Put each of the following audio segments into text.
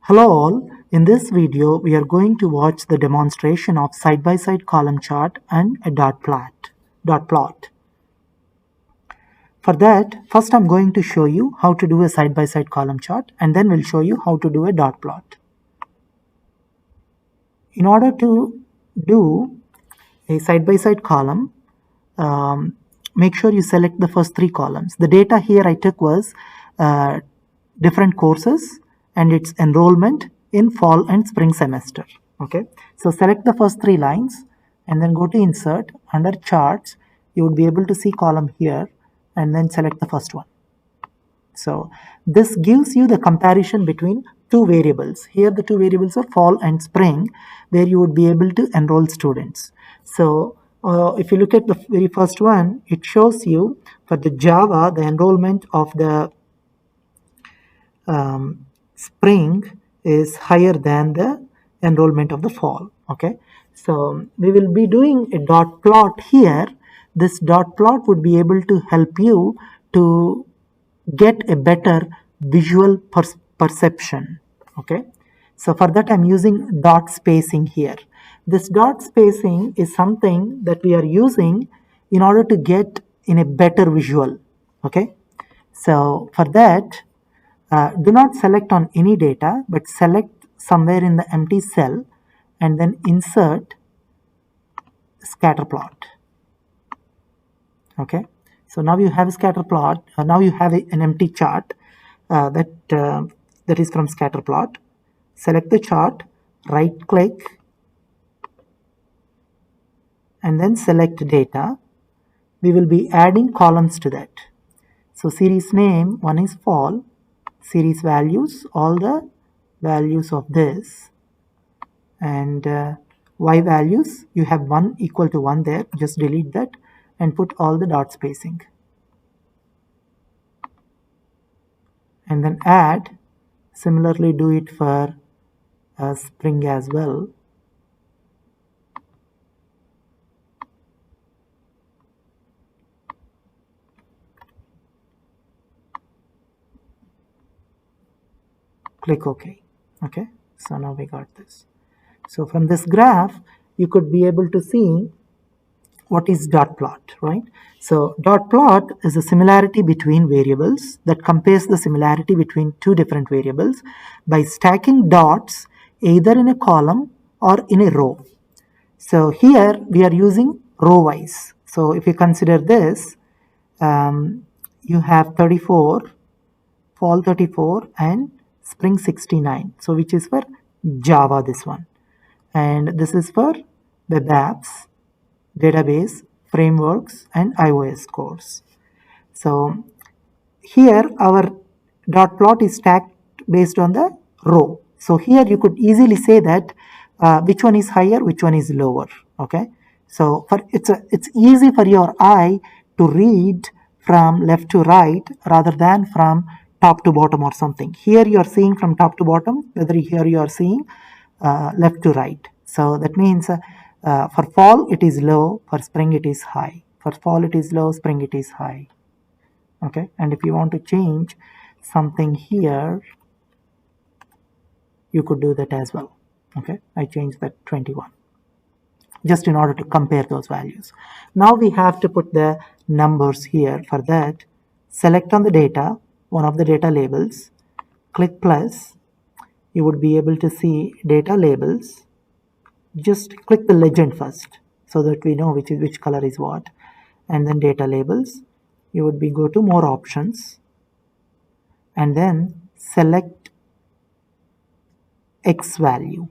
Hello all, in this video we are going to watch the demonstration of side-by-side column chart and a dot plot. For that, first I'm going to show you how to do a side-by-side column chart and then we'll show you how to do a dot plot. In order to do a side-by-side column, make sure you select the first three columns. The data here I took was different courses and its enrollment in fall and spring semester. Okay, so select the first three lines and then go to insert. Under charts you would be able to see column here and then select the first one. So this gives you the comparison between two variables. Here the two variables are fall and spring, where you would be able to enroll students. So if you look at the very first one, it shows you for the Java the enrollment of the spring is higher than the enrollment of the fall. Okay, so we will be doing a dot plot here. This dot plot would be able to help you to get a better visual perception. Okay, so for that I'm using dot spacing here. This dot spacing is something that we are using in order to get in a better visual. Okay, so for that do not select on any data, but select somewhere in the empty cell and then insert scatter plot. Okay, so now you have a scatter plot. Now you have an empty chart that is from scatter plot. Select the chart, right click and then select data. We will be adding columns to that. So series name, one is fall, series values, all the values of this, and y values, you have 1 equal to 1 there, just delete that and put all the dot spacing and then add. Similarly do it for spring as well. Click OK. Okay, so now we got this. So from this graph you could be able to see what is dot plot, right? So dot plot is a similarity between variables that compares the similarity between two different variables by stacking dots either in a column or in a row. So here we are using row wise. So if you consider this, you have 34, fall 34 and spring 69. So which is for Java, this one. And this is for web apps, database, frameworks and iOS course. So here our dot plot is stacked based on the row. So here you could easily say that which one is higher, which one is lower. Okay, so it's easy for your eye to read from left to right rather than from top to bottom or something. Here you are seeing from top to bottom, whether here you are seeing left to right. So that means for fall it is low, for spring it is high. For fall it is low, spring it is high. Okay, and if you want to change something here, you could do that as well. Okay, I changed that 21 just in order to compare those values. Now we have to put the numbers here. For that, select on the data, one of the data labels, click plus. You would be able to see data labels. Just click the legend first so that we know which color is what, and then data labels. You would be go to more options and then select X value.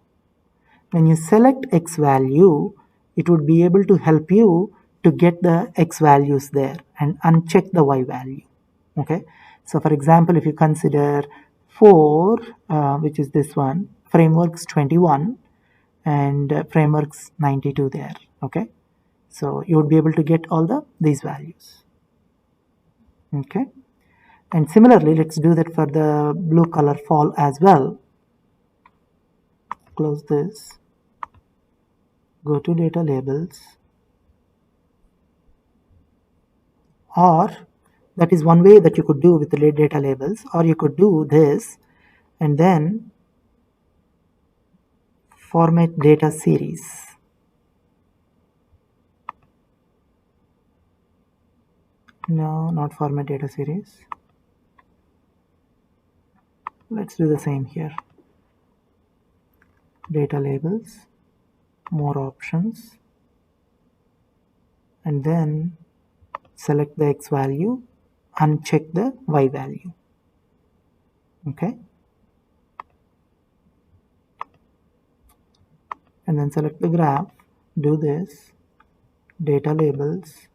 When you select X value, it would be able to help you to get the X values there and uncheck the Y value. Okay, so for example, if you consider 4, which is this one, frameworks 21 and frameworks 92 there. Okay, so you would be able to get all these values. Okay, and similarly let's do that for the blue color fall as well. Close this, go to data labels, or that is one way that you could do with the data labels, or you could do this and then format data series. No, not format data series. Let's do the same here. Data labels, more options, and then select the X value, uncheck the Y value. Okay. And then select the graph, do this, data labels,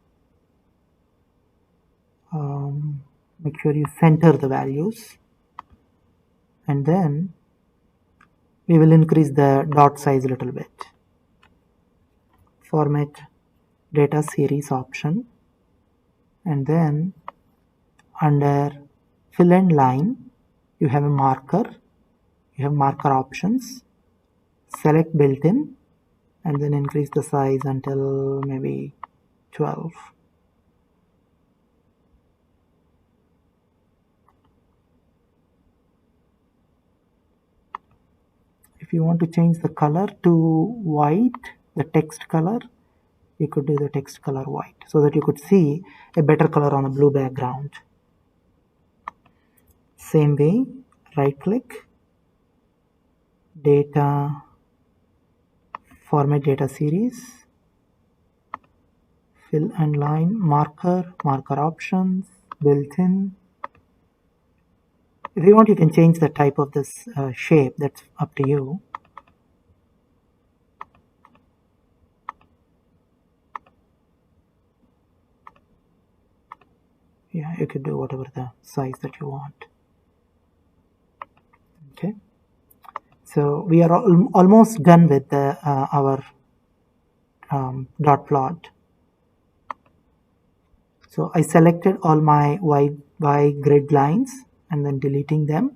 make sure you center the values, and then we will increase the dot size a little bit. Format data series option, and then under fill and line you have a marker, you have marker options, select built-in, and then increase the size until maybe 12. If you want to change the color to white, the text color, you could do the text color white so that you could see a better color on a blue background. Same way, right click, data, format data series, fill and line, marker, marker options, built-in. If you want, you can change the type of this shape, that's up to you. Yeah, you could do whatever the size that you want. Okay, so we are almost done with our dot plot. So I selected all my Y grid lines and then deleting them.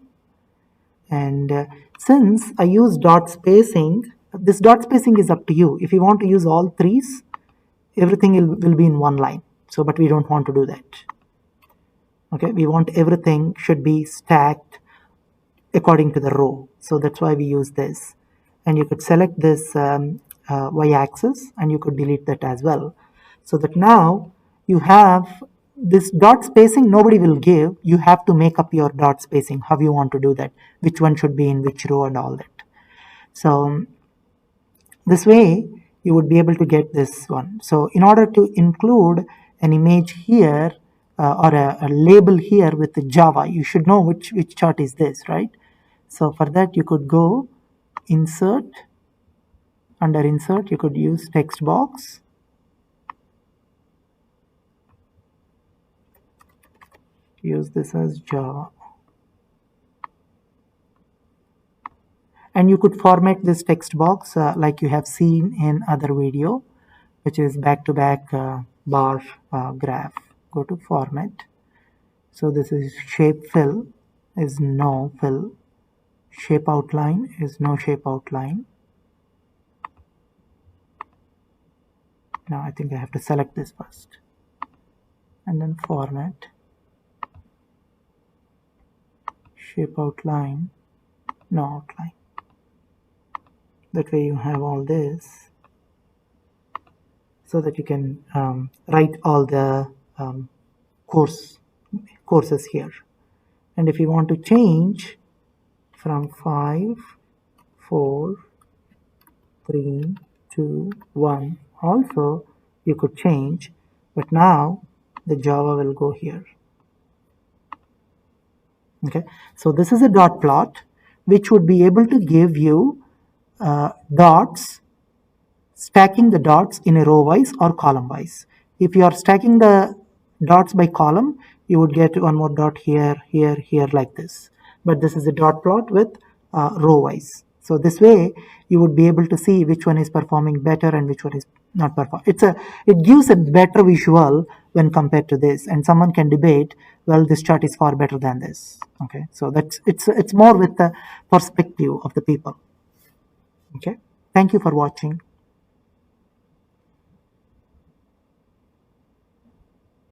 And since I use dot spacing, this dot spacing is up to you. If you want to use all threes, everything will be in one line. So, but we don't want to do that. Okay, we want everything should be stacked according to the row. So that's why we use this. And you could select this y-axis and you could delete that as well. So that now you have this dot spacing nobody will give. You have to make up your dot spacing, how you want to do that, which one should be in which row and all that. So this way you would be able to get this one. So in order to include an image here or a label here with the Java, you should know which chart is this, right? So for that you could go insert, under insert you could use text box, use this as Java, and you could format this text box like you have seen in other video, which is back-to-back bar graph. Go to format. So this is shape fill is no fill, shape outline is no shape outline. Now I think I have to select this first and then format, shape outline, no outline. That way you have all this so that you can write all the courses here. And if you want to change from 5, 4, 3, 2, 1 also you could change, but now the Java will go here. Okay, so this is a dot plot which would be able to give you dots, stacking the dots in a row wise or column wise. If you are stacking the dots by column, you would get one more dot here, here, here, like this. But this is a dot plot with row wise. So this way you would be able to see which one is performing better and which one is not performing. It gives a better visual when compared to this, and someone can debate, well, this chart is far better than this. Okay, so it's more with the perspective of the people. Okay, thank you for watching.